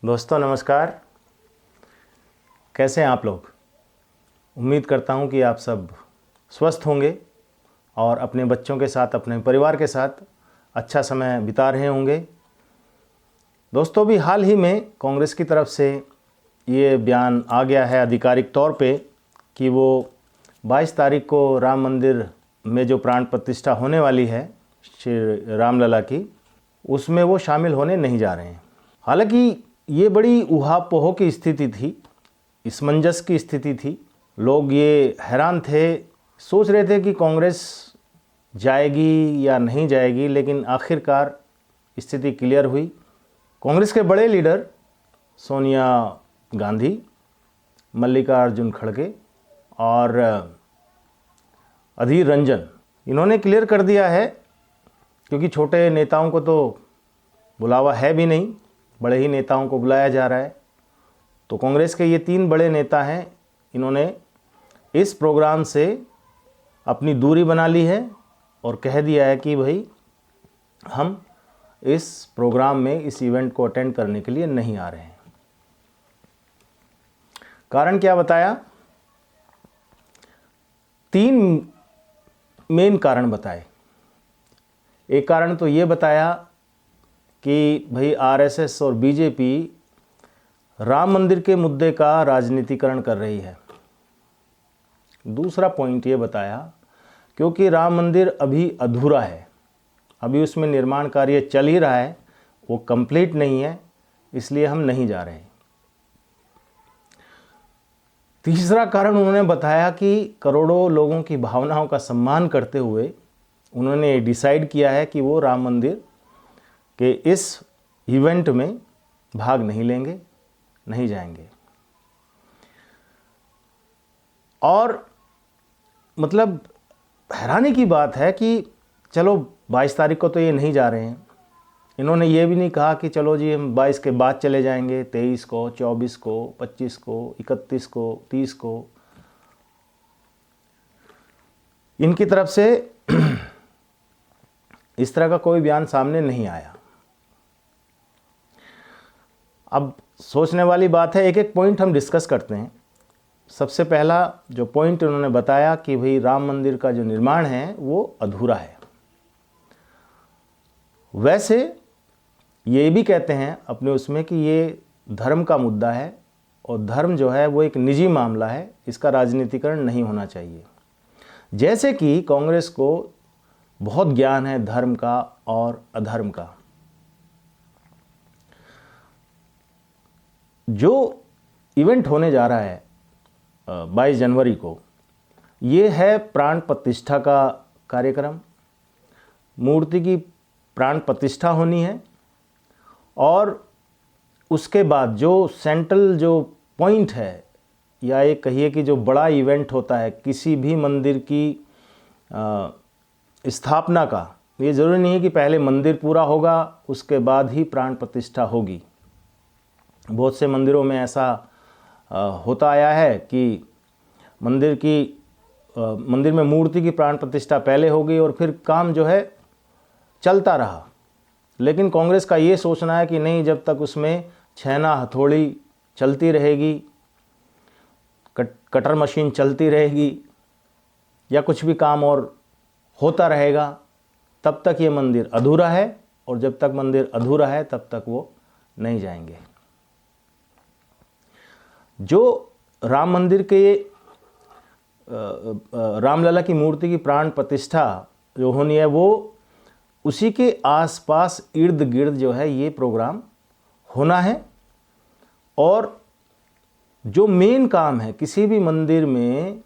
दोस्तों नमस्कार। कैसे हैं आप लोग? उम्मीद करता हूं कि आप सब स्वस्थ होंगे और अपने बच्चों के साथ, अपने परिवार के साथ अच्छा समय बिता रहे होंगे। दोस्तों, भी हाल ही में कांग्रेस की तरफ से ये बयान आ गया है आधिकारिक तौर पे कि वो 22 तारीख को राम मंदिर में जो प्राण प्रतिष्ठा होने वाली है श्री रामलला की, उसमें वो शामिल होने नहीं जा रहे हैं। हालांकि ये बड़ी ऊहापोह की स्थिति थी, असमंजस की स्थिति थी। लोग ये हैरान थे, सोच रहे थे कि कांग्रेस जाएगी या नहीं जाएगी, लेकिन आखिरकार स्थिति क्लियर हुई। कांग्रेस के बड़े लीडर सोनिया गांधी, मल्लिकार्जुन खड़गे और अधीर रंजन, इन्होंने क्लियर कर दिया है, क्योंकि छोटे नेताओं को तो बुलावा है भी नहीं, बड़े ही नेताओं को बुलाया जा रहा है। तो कांग्रेस के ये 3 बड़े नेता हैं, इन्होंने इस प्रोग्राम से अपनी दूरी बना ली है और कह दिया है कि भाई हम इस प्रोग्राम में, इस इवेंट को अटेंड करने के लिए नहीं आ रहे हैं। कारण क्या बताया? 3 मेन कारण बताए। एक कारण तो ये बताया कि भाई आरएसएस और बीजेपी राम मंदिर के मुद्दे का राजनीतिकरण कर रही है। दूसरा पॉइंट ये बताया क्योंकि राम मंदिर अभी अधूरा है, अभी उसमें निर्माण कार्य चल ही रहा है, वो कंप्लीट नहीं है, इसलिए हम नहीं जा रहे। तीसरा कारण उन्होंने बताया कि करोड़ों लोगों की भावनाओं का सम्मान करते हुए उन्होंने डिसाइड किया है कि वो राम मंदिर के इस इवेंट में भाग नहीं लेंगे, नहीं जाएंगे। और मतलब हैरानी की बात है कि चलो 22 तारीख को तो ये नहीं जा रहे हैं। इन्होंने ये भी नहीं कहा कि चलो जी हम 22 के बाद चले जाएंगे, 23 को, 24 को, 25 को, 31 को, 30 को। इनकी तरफ से इस तरह का कोई बयान सामने नहीं आया। अब सोचने वाली बात है, एक एक पॉइंट हम डिस्कस करते हैं। सबसे पहला जो पॉइंट उन्होंने बताया कि भाई राम मंदिर का जो निर्माण है वो अधूरा है। वैसे ये भी कहते हैं अपने उसमें कि ये धर्म का मुद्दा है और धर्म जो है वो एक निजी मामला है, इसका राजनीतिकरण नहीं होना चाहिए। जैसे कि कांग्रेस को बहुत ज्ञान है धर्म का और अधर्म का। जो इवेंट होने जा रहा है 22 जनवरी को, ये है प्राण प्रतिष्ठा का कार्यक्रम। मूर्ति की प्राण प्रतिष्ठा होनी है और उसके बाद जो सेंट्रल जो पॉइंट है, या एक कहिए कि जो बड़ा इवेंट होता है किसी भी मंदिर की स्थापना का, ये ज़रूरी नहीं है कि पहले मंदिर पूरा होगा उसके बाद ही प्राण प्रतिष्ठा होगी। बहुत से मंदिरों में ऐसा होता आया है कि मंदिर में मूर्ति की प्राण प्रतिष्ठा पहले हो गई और फिर काम जो है चलता रहा। लेकिन कांग्रेस का ये सोचना है कि नहीं, जब तक उसमें छैना हथौड़ी चलती रहेगी, कटर मशीन चलती रहेगी या कुछ भी काम और होता रहेगा, तब तक ये मंदिर अधूरा है, और जब तक मंदिर अधूरा है तब तक वो नहीं जाएंगे। जो राम मंदिर के रामलला की मूर्ति की प्राण प्रतिष्ठा जो होनी है, वो उसी के आसपास इर्द गिर्द जो है ये प्रोग्राम होना है। और जो मेन काम है किसी भी मंदिर में,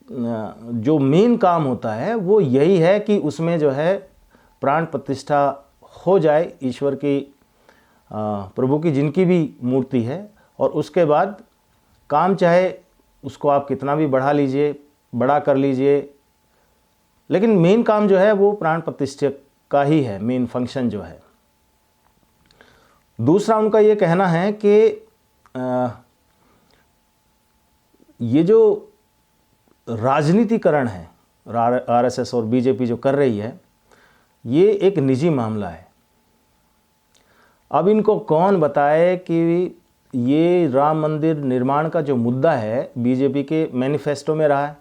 जो मेन काम होता है वो यही है कि उसमें जो है प्राण प्रतिष्ठा हो जाए ईश्वर की, प्रभु की जिनकी भी मूर्ति है, और उसके बाद काम चाहे उसको आप कितना भी बढ़ा लीजिए, बड़ा कर लीजिए, लेकिन मेन काम जो है वो प्राण प्रतिष्ठा का ही है, मेन फंक्शन जो है। दूसरा उनका ये कहना है कि ये जो राजनीतिकरण है आरएसएस और बीजेपी जो कर रही है, ये एक निजी मामला है। अब इनको कौन बताए कि ये राम मंदिर निर्माण का जो मुद्दा है बीजेपी के मैनिफेस्टो में रहा है,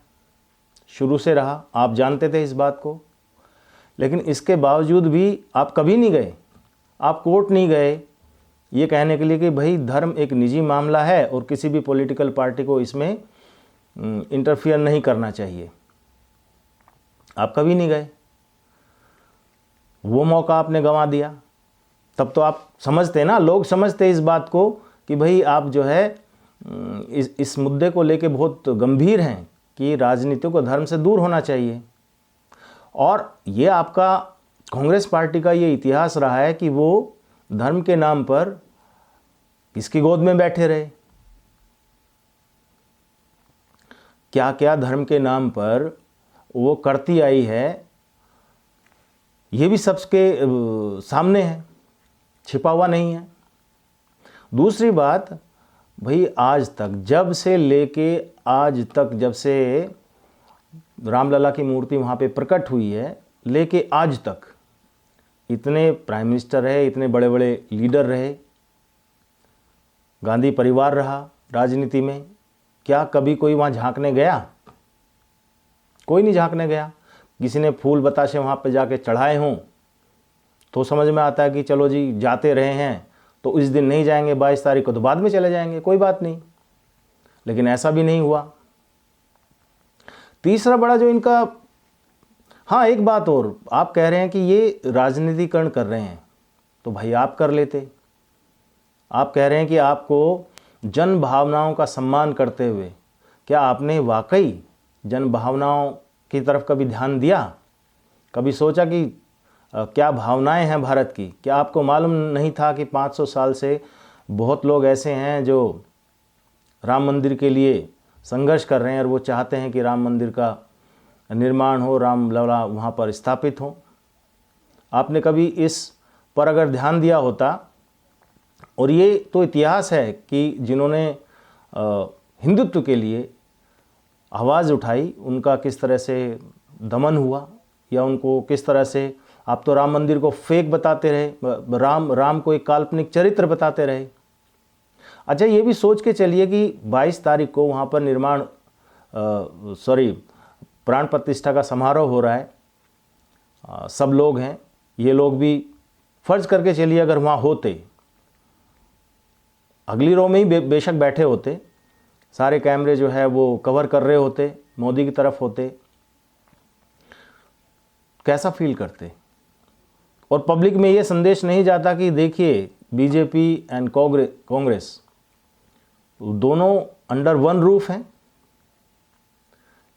शुरू से रहा, आप जानते थे इस बात को, लेकिन इसके बावजूद भी आप कभी नहीं गए, आप कोर्ट नहीं गए ये कहने के लिए कि भाई धर्म एक निजी मामला है और किसी भी पॉलिटिकल पार्टी को इसमें इंटरफियर नहीं करना चाहिए। आप कभी नहीं गए, वो मौका आपने गंवा दिया। तब तो आप समझते ना, लोग समझते इस बात को कि भाई आप जो है इस मुद्दे को लेके बहुत गंभीर हैं कि राजनीति को धर्म से दूर होना चाहिए। और ये आपका कांग्रेस पार्टी का ये इतिहास रहा है कि वो धर्म के नाम पर किसकी गोद में बैठे रहे, क्या क्या धर्म के नाम पर वो करती आई है, ये भी सबके सामने है, छिपा हुआ नहीं है। दूसरी बात, भाई आज तक जब से लेके आज तक, जब से रामलला की मूर्ति वहाँ पे प्रकट हुई है लेके आज तक, इतने प्राइम मिनिस्टर रहे, इतने बड़े बड़े लीडर रहे, गांधी परिवार रहा राजनीति में, क्या कभी कोई वहाँ झांकने गया? कोई नहीं झांकने गया। किसी ने फूल बताशे वहाँ पे जाके चढ़ाए हों तो समझ में आता है कि चलो जी जाते रहे हैं तो इस दिन नहीं जाएंगे, 22 तारीख को तो बाद में चले जाएंगे, कोई बात नहीं। लेकिन ऐसा भी नहीं हुआ। तीसरा बड़ा जो इनका, हाँ एक बात और, आप कह रहे हैं कि ये राजनीतिकरण कर रहे हैं, तो भाई आप कर लेते। आप कह रहे हैं कि आपको जन भावनाओं का सम्मान करते हुए, क्या आपने वाकई जन भावनाओं की तरफ कभी ध्यान दिया? कभी सोचा कि क्या भावनाएं हैं भारत की? क्या आपको मालूम नहीं था कि 500 साल से बहुत लोग ऐसे हैं जो राम मंदिर के लिए संघर्ष कर रहे हैं और वो चाहते हैं कि राम मंदिर का निर्माण हो, रामलला वहाँ पर स्थापित हो? आपने कभी इस पर अगर ध्यान दिया होता, और ये तो इतिहास है कि जिन्होंने हिंदुत्व के लिए आवाज़ उठाई उनका किस तरह से दमन हुआ, या उनको किस तरह से, आप तो राम मंदिर को फेक बताते रहे, राम को एक काल्पनिक चरित्र बताते रहे। अच्छा ये भी सोच के चलिए कि 22 तारीख को वहाँ पर प्राण प्रतिष्ठा का समारोह हो रहा है, सब लोग हैं, ये लोग भी फर्ज करके चलिए अगर वहाँ होते, अगली रो में ही बेशक बैठे होते, सारे कैमरे जो है वो कवर कर रहे होते, मोदी की तरफ होते, कैसा फील करते? और पब्लिक में ये संदेश नहीं जाता कि देखिए बीजेपी एंड कांग्रेस दोनों अंडर वन रूफ हैं,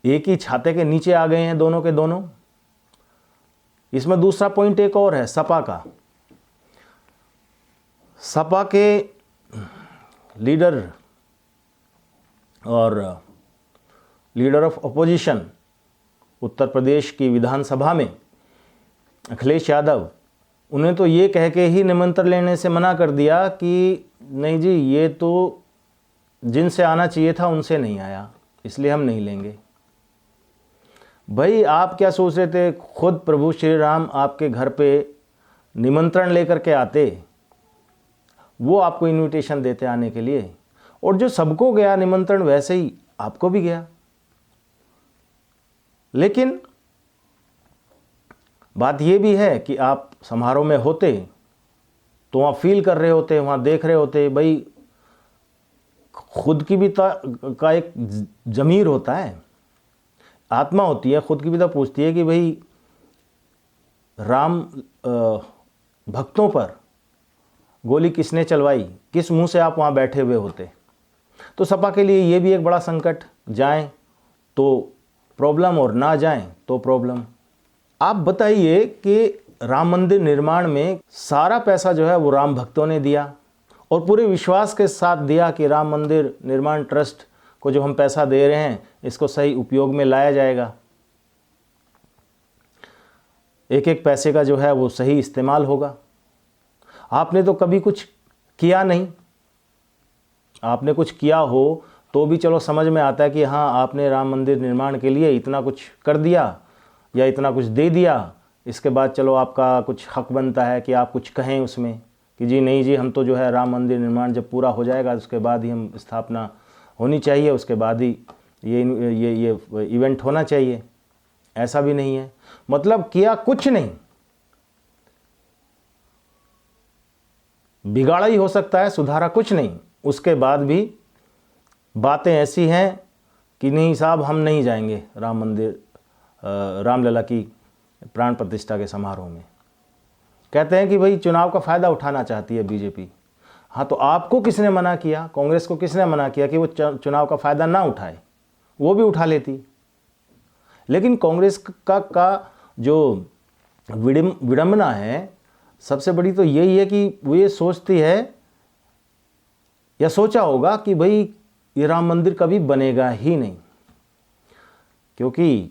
एक ही छाते के नीचे आ गए हैं दोनों के दोनों। इसमें दूसरा पॉइंट एक और है, सपा का। सपा के लीडर और leader of opposition Uttar Pradesh की विधानसभा में अखिलेश यादव, उन्हें तो ये कह के ही निमंत्रण लेने से मना कर दिया कि नहीं जी, ये तो जिनसे आना चाहिए था उनसे नहीं आया, इसलिए हम नहीं लेंगे। भाई आप क्या सोच रहे थे? खुद प्रभु श्री राम आपके घर पे निमंत्रण लेकर के आते, वो आपको इनविटेशन देते आने के लिए, और जो सबको गया निमंत्रण वैसे ही आपको भी गया। लेकिन बात ये भी है कि आप समारोह में होते तो वहाँ फील कर रहे होते, वहाँ देख रहे होते, भाई खुद की भी का एक ज़मीर होता है, आत्मा होती है, खुद की भी तो पूछती है कि भाई राम भक्तों पर गोली किसने चलवाई, किस मुंह से आप वहाँ बैठे हुए होते। तो सपा के लिए ये भी एक बड़ा संकट, जाएं तो प्रॉब्लम और ना जाएं तो प्रॉब्लम। आप बताइए कि राम मंदिर निर्माण में सारा पैसा जो है वो राम भक्तों ने दिया और पूरे विश्वास के साथ दिया कि राम मंदिर निर्माण ट्रस्ट को जो हम पैसा दे रहे हैं इसको सही उपयोग में लाया जाएगा, एक एक पैसे का जो है वो सही इस्तेमाल होगा। आपने तो कभी कुछ किया नहीं। आपने कुछ किया हो तो भी चलो समझ में आता है कि हाँ आपने राम मंदिर निर्माण के लिए इतना कुछ कर दिया या इतना कुछ दे दिया, इसके बाद चलो आपका कुछ हक बनता है कि आप कुछ कहें उसमें कि जी नहीं जी, हम तो जो है राम मंदिर निर्माण जब पूरा हो जाएगा उसके बाद ही हम स्थापना होनी चाहिए, उसके बाद ही ये इवेंट होना चाहिए। ऐसा भी नहीं है, मतलब किया कुछ नहीं, बिगाड़ा ही हो सकता है, सुधारा कुछ नहीं। उसके बाद भी बातें ऐसी हैं कि नहीं साहब हम नहीं जाएंगे राम मंदिर, रामलला की प्राण प्रतिष्ठा के समारोह में। कहते हैं कि भाई चुनाव का फ़ायदा उठाना चाहती है बीजेपी। हाँ, तो आपको किसने मना किया, कांग्रेस को किसने मना किया कि वो चुनाव का फ़ायदा ना उठाए? वो भी उठा लेती। लेकिन कांग्रेस का जो विडंबना है सबसे बड़ी तो यही है कि वो ये सोचती है या सोचा होगा कि भाई ये राम मंदिर कभी बनेगा ही नहीं, क्योंकि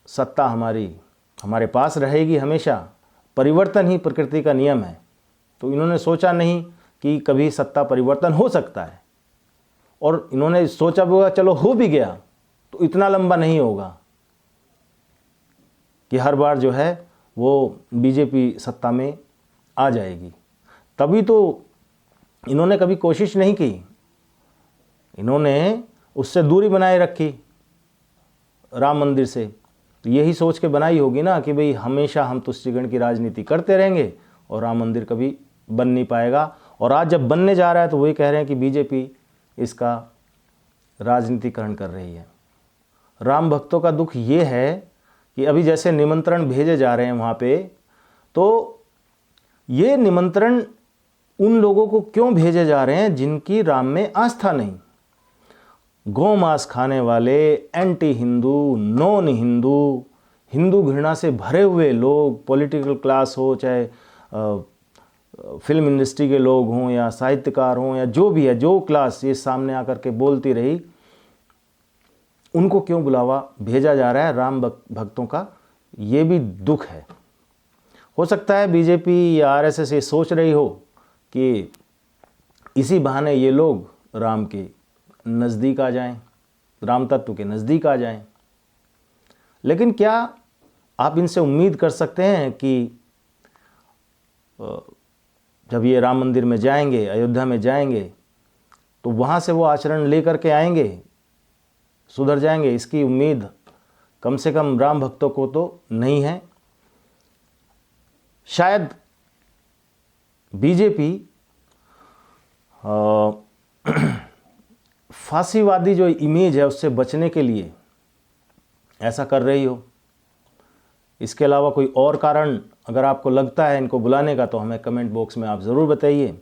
सत्ता हमारे पास रहेगी हमेशा, परिवर्तन ही प्रकृति का नियम है। तो इन्होंने सोचा नहीं कि कभी सत्ता परिवर्तन हो सकता है, और इन्होंने सोचा भी होगा चलो हो भी गया तो इतना लंबा नहीं होगा कि हर बार जो है वो बीजेपी सत्ता में आ जाएगी। तभी तो इन्होंने कभी कोशिश नहीं की, इन्होंने उससे दूरी बनाए रखी राम मंदिर से। तो यही सोच के बनाई होगी ना कि भाई हमेशा हम तुष्टिकरण की राजनीति करते रहेंगे और राम मंदिर कभी बन नहीं पाएगा। और आज जब बनने जा रहा है तो वही कह रहे हैं कि बीजेपी इसका राजनीतिकरण कर रही है। राम भक्तों का दुख ये है कि अभी जैसे निमंत्रण भेजे जा रहे हैं वहाँ पे, तो ये निमंत्रण उन लोगों को क्यों भेजे जा रहे हैं जिनकी राम में आस्था नहीं। गौ मांस खाने वाले, एंटी हिंदू, नॉन हिंदू, हिंदू घृणा से भरे हुए लोग, पॉलिटिकल क्लास हो, चाहे फिल्म इंडस्ट्री के लोग हों या साहित्यकार हों या जो भी है, जो क्लास ये सामने आकर के बोलती रही, उनको क्यों बुलावा भेजा जा रहा है राम भक्तों का? ये भी दुख है। हो सकता है बीजेपी या आरएसएस ये सोच रही हो कि इसी बहाने ये लोग राम के नज़दीक आ जाएं, राम तत्व के नज़दीक आ जाएं। लेकिन क्या आप इनसे उम्मीद कर सकते हैं कि जब ये राम मंदिर में जाएंगे, अयोध्या में जाएंगे, तो वहाँ से वो आचरण लेकर के आएंगे, सुधर जाएंगे? इसकी उम्मीद कम से कम राम भक्तों को तो नहीं है। शायद बीजेपी फांसीवादी जो इमेज है उससे बचने के लिए ऐसा कर रही हो। इसके अलावा कोई और कारण अगर आपको लगता है इनको बुलाने का, तो हमें कमेंट बॉक्स में आप ज़रूर बताइए।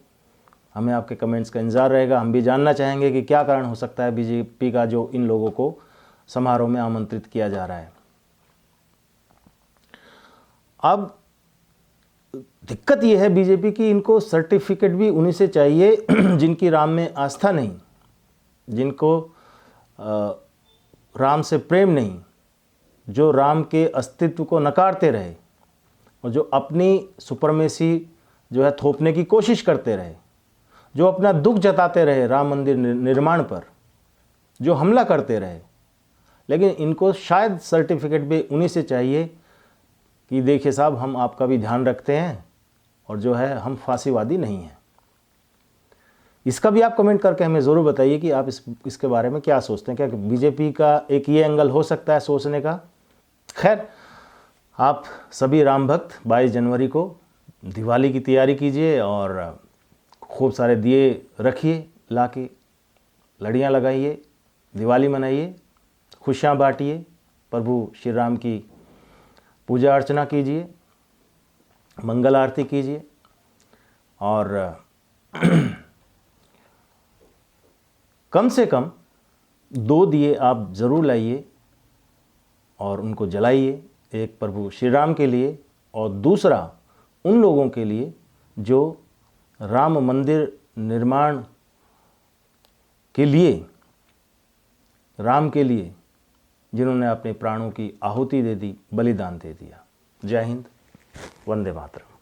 हमें आपके कमेंट्स का इंतज़ार रहेगा। हम भी जानना चाहेंगे कि क्या कारण हो सकता है बीजेपी का जो इन लोगों को समारोह में आमंत्रित किया जा रहा है। अब दिक्कत यह है बीजेपी की, इनको सर्टिफिकेट भी उन्हीं से चाहिए जिनकी राम में आस्था नहीं, जिनको राम से प्रेम नहीं, जो राम के अस्तित्व को नकारते रहे और जो अपनी सुपरमेसी जो है थोपने की कोशिश करते रहे, जो अपना दुख जताते रहे राम मंदिर निर्माण पर, जो हमला करते रहे। लेकिन इनको शायद सर्टिफिकेट भी उन्हीं से चाहिए कि देखिए साहब, हम आपका भी ध्यान रखते हैं और जो है हम फांसीवादी नहीं हैं। इसका भी आप कमेंट करके हमें ज़रूर बताइए कि आप इसके बारे में क्या सोचते हैं। क्या बीजेपी का एक ये एंगल हो सकता है सोचने का? खैर, आप सभी राम भक्त 22 जनवरी को दिवाली की तैयारी कीजिए और खूब सारे दिए रखिए, ला के लड़ियाँ लगाइए, दिवाली मनाइए, खुशियाँ बांटिए, प्रभु श्री राम की पूजा अर्चना कीजिए, मंगल आरती कीजिए और कम से कम 2 दिए आप ज़रूर लाइए और उनको जलाइए। एक प्रभु श्री राम के लिए और दूसरा उन लोगों के लिए जो राम मंदिर निर्माण के लिए, राम के लिए जिन्होंने अपने प्राणों की आहुति दे दी, बलिदान दे दिया। जय हिंद, वंदे मातरम।